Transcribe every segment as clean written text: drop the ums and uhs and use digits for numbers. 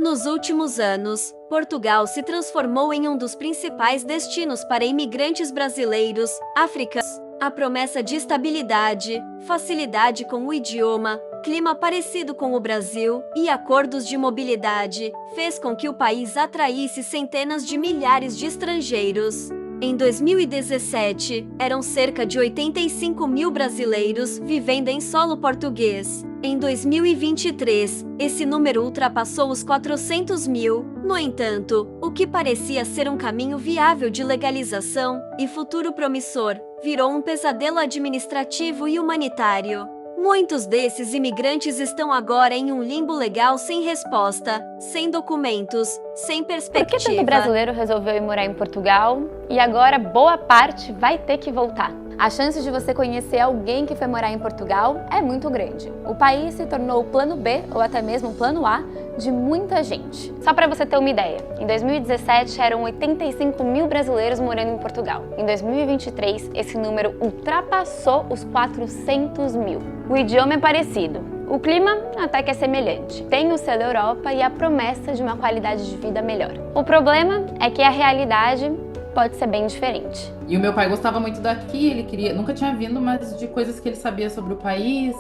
Nos últimos anos, Portugal se transformou em um dos principais destinos para imigrantes brasileiros, africanos. A promessa de estabilidade, facilidade com o idioma, clima parecido com o Brasil e acordos de mobilidade fez com que o país atraísse centenas de milhares de estrangeiros. Em 2017, eram cerca de 85 mil brasileiros vivendo em solo português. Em 2023, esse número ultrapassou os 400 mil. No entanto, o que parecia ser um caminho viável de legalização e futuro promissor, virou um pesadelo administrativo e humanitário. Muitos desses imigrantes estão agora em um limbo legal sem resposta, sem documentos, sem perspectiva. Por que tanto brasileiro resolveu ir morar em Portugal e agora boa parte vai ter que voltar? A chance de você conhecer alguém que foi morar em Portugal é muito grande. O país se tornou o plano B ou até mesmo o plano A de muita gente. Só para você ter uma ideia, em 2017 eram 85 mil brasileiros morando em Portugal. Em 2023, esse número ultrapassou os 400 mil. O idioma é parecido. O clima até que é semelhante. Tem o selo Europa e a promessa de uma qualidade de vida melhor. O problema é que a realidade pode ser bem diferente. E o meu pai gostava muito daqui, ele queria, nunca tinha vindo, mas de coisas que ele sabia sobre o país,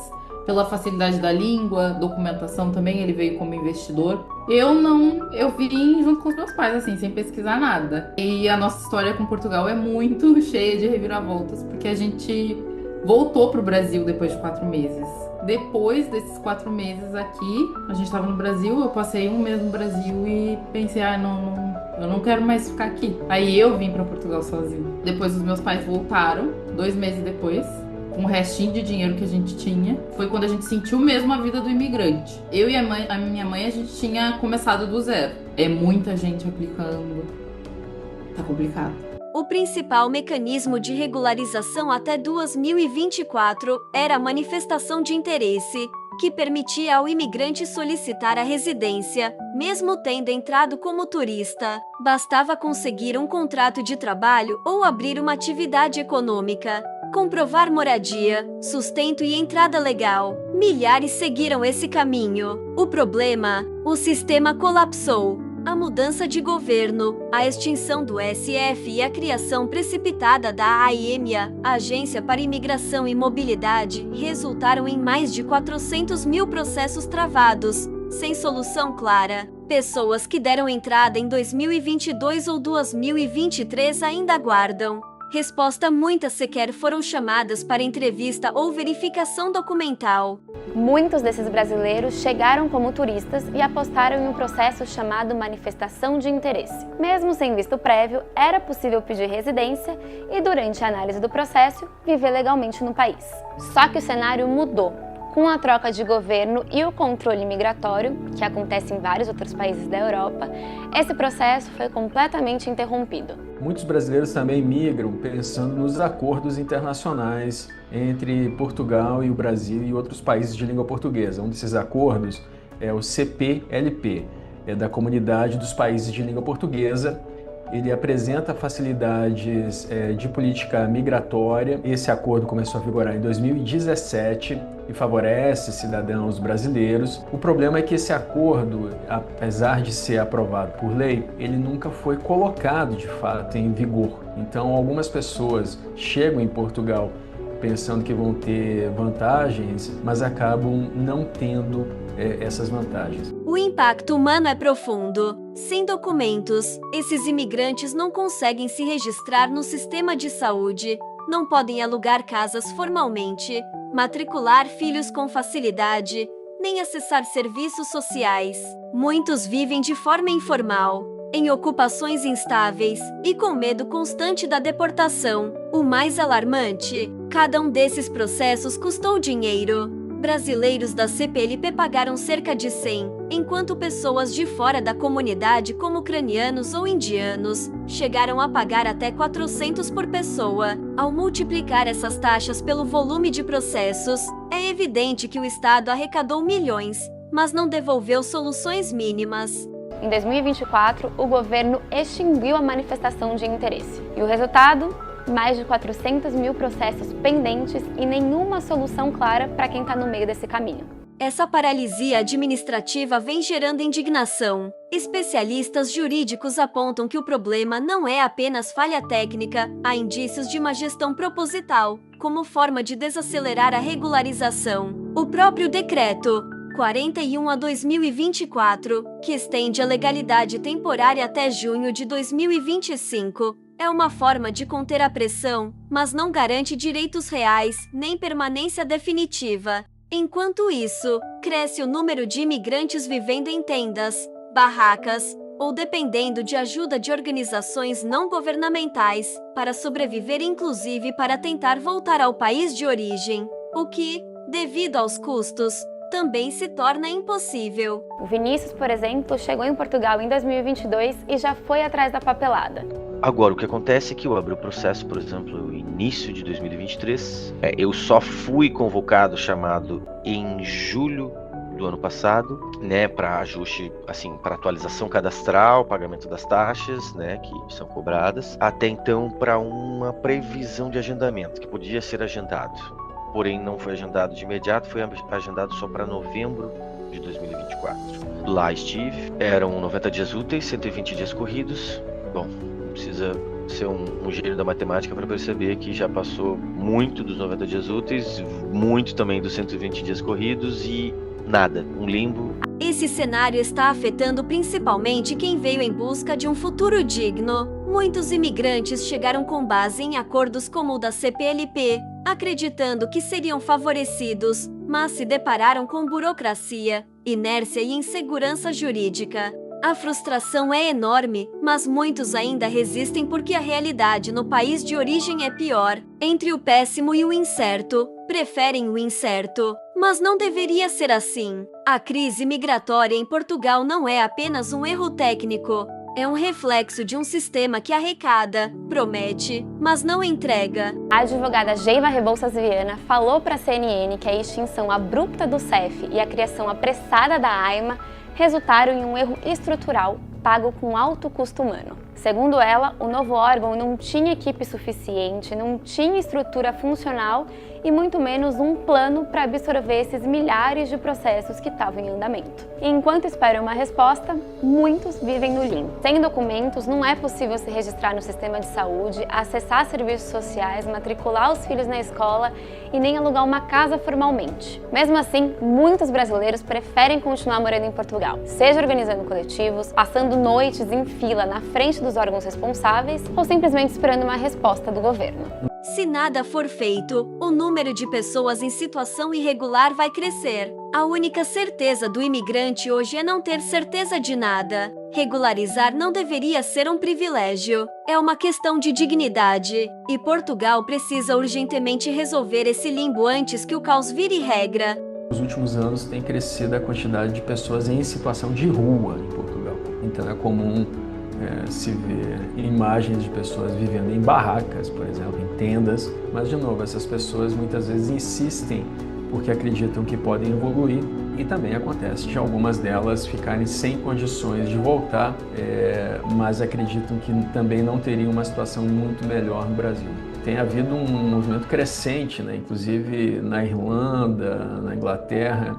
pela facilidade da língua, documentação também, ele veio como investidor. Eu vim junto com os meus pais, assim, sem pesquisar nada. E a nossa história com Portugal é muito cheia de reviravoltas, porque a gente voltou pro Brasil depois de 4 meses. Depois desses 4 meses aqui, a gente estava no Brasil, eu passei um mês no Brasil e pensei, eu não quero mais ficar aqui. Aí eu vim para Portugal sozinha. Depois os meus pais voltaram, 2 meses depois, com o restinho de dinheiro que a gente tinha. Foi quando a gente sentiu mesmo a vida do imigrante. Eu e a minha mãe, a gente tinha começado do zero. É muita gente aplicando. Tá complicado. O principal mecanismo de regularização até 2024 era a manifestação de interesse, que permitia ao imigrante solicitar a residência, mesmo tendo entrado como turista. Bastava conseguir um contrato de trabalho ou abrir uma atividade econômica, comprovar moradia, sustento e entrada legal. Milhares seguiram esse caminho. O problema? O sistema colapsou. A mudança de governo, a extinção do SF e a criação precipitada da AIMA, Agência para Imigração e Mobilidade, resultaram em mais de 400 mil processos travados, sem solução clara. Pessoas que deram entrada em 2022 ou 2023 ainda aguardam resposta. Muitas sequer foram chamadas para entrevista ou verificação documental. Muitos desses brasileiros chegaram como turistas e apostaram em um processo chamado manifestação de interesse. Mesmo sem visto prévio, era possível pedir residência e, durante a análise do processo, viver legalmente no país. Só que o cenário mudou. Com a troca de governo e o controle migratório, que acontece em vários outros países da Europa, esse processo foi completamente interrompido. Muitos brasileiros também migram pensando nos acordos internacionais entre Portugal e o Brasil e outros países de língua portuguesa. Um desses acordos é o CPLP, da Comunidade dos Países de Língua Portuguesa. Ele apresenta facilidades de política migratória. Esse acordo começou a vigorar em 2017 e favorece cidadãos brasileiros. O problema é que esse acordo, apesar de ser aprovado por lei, ele nunca foi colocado de fato em vigor. Então, algumas pessoas chegam em Portugal pensando que vão ter vantagens, mas acabam não tendo essas vantagens. O impacto humano é profundo. Sem documentos, esses imigrantes não conseguem se registrar no sistema de saúde, não podem alugar casas formalmente, matricular filhos com facilidade, nem acessar serviços sociais. Muitos vivem de forma informal, em ocupações instáveis e com medo constante da deportação. O mais alarmante, cada um desses processos custou dinheiro. Brasileiros da CPLP pagaram cerca de 100, enquanto pessoas de fora da comunidade, como ucranianos ou indianos, chegaram a pagar até 400 por pessoa. Ao multiplicar essas taxas pelo volume de processos, é evidente que o Estado arrecadou milhões, mas não devolveu soluções mínimas. Em 2024, o governo extinguiu a manifestação de interesse. E o resultado? Mais de 400 mil processos pendentes e nenhuma solução clara para quem está no meio desse caminho. Essa paralisia administrativa vem gerando indignação. Especialistas jurídicos apontam que o problema não é apenas falha técnica, há indícios de má gestão proposital, como forma de desacelerar a regularização. O próprio decreto 41/2024, que estende a legalidade temporária até junho de 2025, é uma forma de conter a pressão, mas não garante direitos reais nem permanência definitiva. Enquanto isso, cresce o número de imigrantes vivendo em tendas, barracas ou dependendo de ajuda de organizações não governamentais para sobreviver, inclusive para tentar voltar ao país de origem, o que, devido aos custos, também se torna impossível. O Vinícius, por exemplo, chegou em Portugal em 2022 e já foi atrás da papelada. Agora, o que acontece é que eu abri o processo, por exemplo, no início de 2023. Eu só fui convocado, chamado em julho do ano passado, né, para ajuste, assim, para atualização cadastral, pagamento das taxas, né, que são cobradas. Até então, para uma previsão de agendamento, que podia ser agendado. Porém, não foi agendado de imediato, foi agendado só para novembro de 2024. Lá estive, eram 90 dias úteis, 120 dias corridos. Bom, precisa ser um gênio da matemática para perceber que já passou muito dos 90 dias úteis, muito também dos 120 dias corridos e nada, um limbo. Esse cenário está afetando principalmente quem veio em busca de um futuro digno. Muitos imigrantes chegaram com base em acordos como o da CPLP, acreditando que seriam favorecidos, mas se depararam com burocracia, inércia e insegurança jurídica. A frustração é enorme, mas muitos ainda resistem porque a realidade no país de origem é pior. Entre o péssimo e o incerto, preferem o incerto. Mas não deveria ser assim. A crise migratória em Portugal não é apenas um erro técnico. É um reflexo de um sistema que arrecada, promete, mas não entrega. A advogada Geiva Rebouças Viana falou para a CNN que a extinção abrupta do CEF e a criação apressada da AIMA resultaram em um erro estrutural pago com alto custo humano. Segundo ela, o novo órgão não tinha equipe suficiente, não tinha estrutura funcional e muito menos um plano para absorver esses milhares de processos que estavam em andamento. E enquanto esperam uma resposta, muitos vivem no limbo. Sem documentos, não é possível se registrar no sistema de saúde, acessar serviços sociais, matricular os filhos na escola e nem alugar uma casa formalmente. Mesmo assim, muitos brasileiros preferem continuar morando em Portugal, seja organizando coletivos, passando noites em fila na frente dos órgãos responsáveis ou simplesmente esperando uma resposta do governo. Se nada for feito, o número de pessoas em situação irregular vai crescer. A única certeza do imigrante hoje é não ter certeza de nada. Regularizar não deveria ser um privilégio. É uma questão de dignidade. E Portugal precisa urgentemente resolver esse limbo antes que o caos vire regra. Nos últimos anos tem crescido a quantidade de pessoas em situação de rua em Portugal. Então é comum se ver imagens de pessoas vivendo em barracas, por exemplo, em tendas. Mas, de novo, essas pessoas muitas vezes insistem porque acreditam que podem evoluir e também acontece de algumas delas ficarem sem condições de voltar, mas acreditam que também não teriam uma situação muito melhor no Brasil. Tem havido um movimento crescente, né, inclusive na Irlanda, na Inglaterra,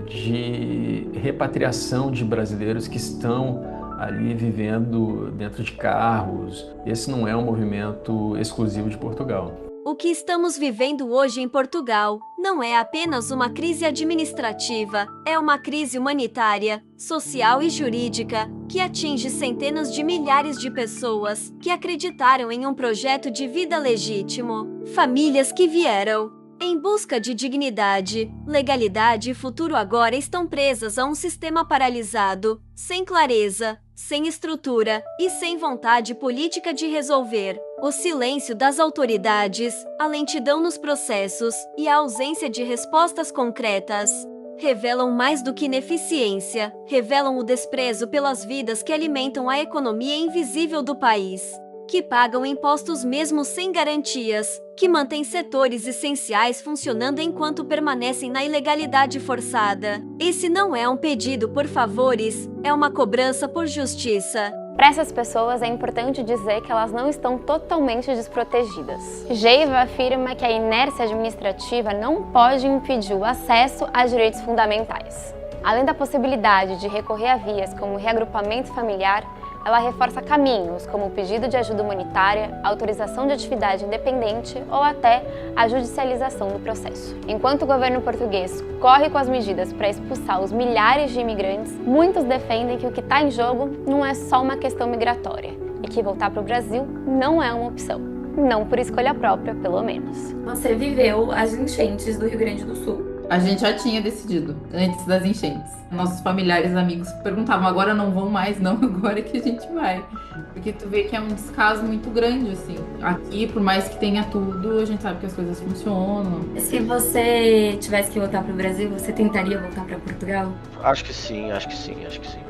de repatriação de brasileiros que estão ali vivendo dentro de carros. Esse não é um movimento exclusivo de Portugal. O que estamos vivendo hoje em Portugal não é apenas uma crise administrativa, é uma crise humanitária, social e jurídica que atinge centenas de milhares de pessoas que acreditaram em um projeto de vida legítimo. Famílias que vieram em busca de dignidade, legalidade e futuro agora estão presas a um sistema paralisado, sem clareza, sem estrutura e sem vontade política de resolver. O silêncio das autoridades, a lentidão nos processos e a ausência de respostas concretas revelam mais do que ineficiência, revelam o desprezo pelas vidas que alimentam a economia invisível do país, que pagam impostos mesmo sem garantias, que mantêm setores essenciais funcionando enquanto permanecem na ilegalidade forçada. Esse não é um pedido por favores, é uma cobrança por justiça. Para essas pessoas é importante dizer que elas não estão totalmente desprotegidas. Geiva afirma que a inércia administrativa não pode impedir o acesso a direitos fundamentais. Além da possibilidade de recorrer a vias como reagrupamento familiar, ela reforça caminhos como o pedido de ajuda humanitária, autorização de atividade independente ou até a judicialização do processo. Enquanto o governo português corre com as medidas para expulsar os milhares de imigrantes, muitos defendem que o que está em jogo não é só uma questão migratória e que voltar para o Brasil não é uma opção. Não por escolha própria, pelo menos. Você viveu as enchentes do Rio Grande do Sul. A gente já tinha decidido antes das enchentes. Nossos familiares, amigos perguntavam, agora não vão mais, não, agora que a gente vai. Porque tu vê que é um descaso muito grande, assim. Aqui, por mais que tenha tudo, a gente sabe que as coisas funcionam. Se você tivesse que voltar para o Brasil, você tentaria voltar para Portugal? Acho que sim.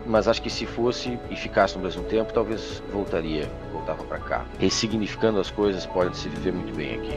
Mas acho que se fosse e ficasse no Brasil um tempo, talvez voltava para cá. Ressignificando as coisas, pode se viver muito bem aqui.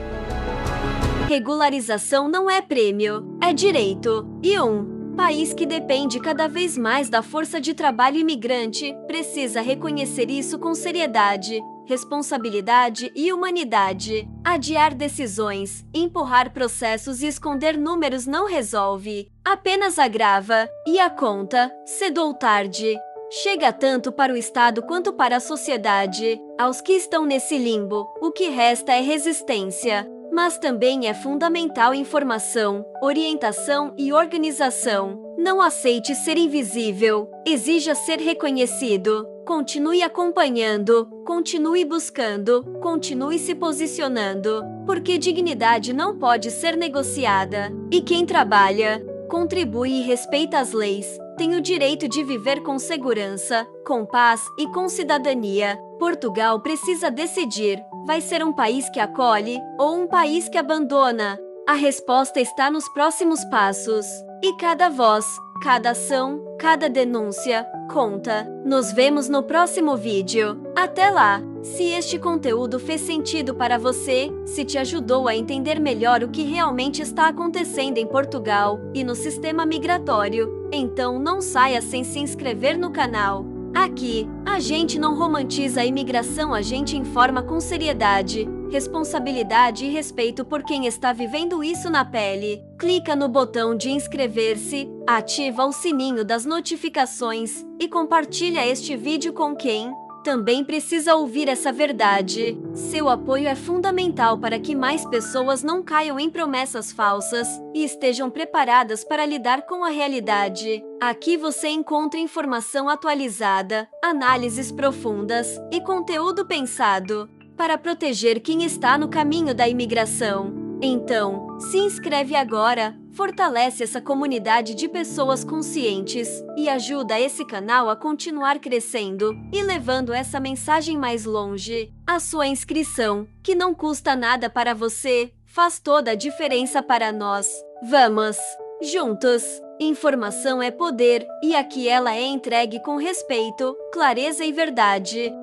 Regularização não é prêmio, é direito. E um país que depende cada vez mais da força de trabalho imigrante precisa reconhecer isso com seriedade, responsabilidade e humanidade. Adiar decisões, empurrar processos e esconder números não resolve, apenas agrava, e a conta, cedo ou tarde, chega tanto para o Estado quanto para a sociedade. Aos que estão nesse limbo, o que resta é resistência. Mas também é fundamental informação, orientação e organização. Não aceite ser invisível, exija ser reconhecido. Continue acompanhando, continue buscando, continue se posicionando, porque dignidade não pode ser negociada. E quem trabalha, contribui e respeita as leis, tem o direito de viver com segurança, com paz e com cidadania. Portugal precisa decidir: vai ser um país que acolhe ou um país que abandona? A resposta está nos próximos passos. E cada voz, cada ação, cada denúncia conta. Nos vemos no próximo vídeo. Até lá! Se este conteúdo fez sentido para você, se te ajudou a entender melhor o que realmente está acontecendo em Portugal e no sistema migratório, então não saia sem se inscrever no canal. Aqui, a gente não romantiza a imigração, a gente informa com seriedade, responsabilidade e respeito por quem está vivendo isso na pele. Clica no botão de inscrever-se, ativa o sininho das notificações e compartilha este vídeo com quem também precisa ouvir essa verdade. Seu apoio é fundamental para que mais pessoas não caiam em promessas falsas e estejam preparadas para lidar com a realidade. Aqui você encontra informação atualizada, análises profundas e conteúdo pensado para proteger quem está no caminho da imigração. Então, se inscreve agora, fortalece essa comunidade de pessoas conscientes e ajuda esse canal a continuar crescendo e levando essa mensagem mais longe. A sua inscrição, que não custa nada para você, faz toda a diferença para nós. Vamos juntos! Informação é poder e aqui ela é entregue com respeito, clareza e verdade.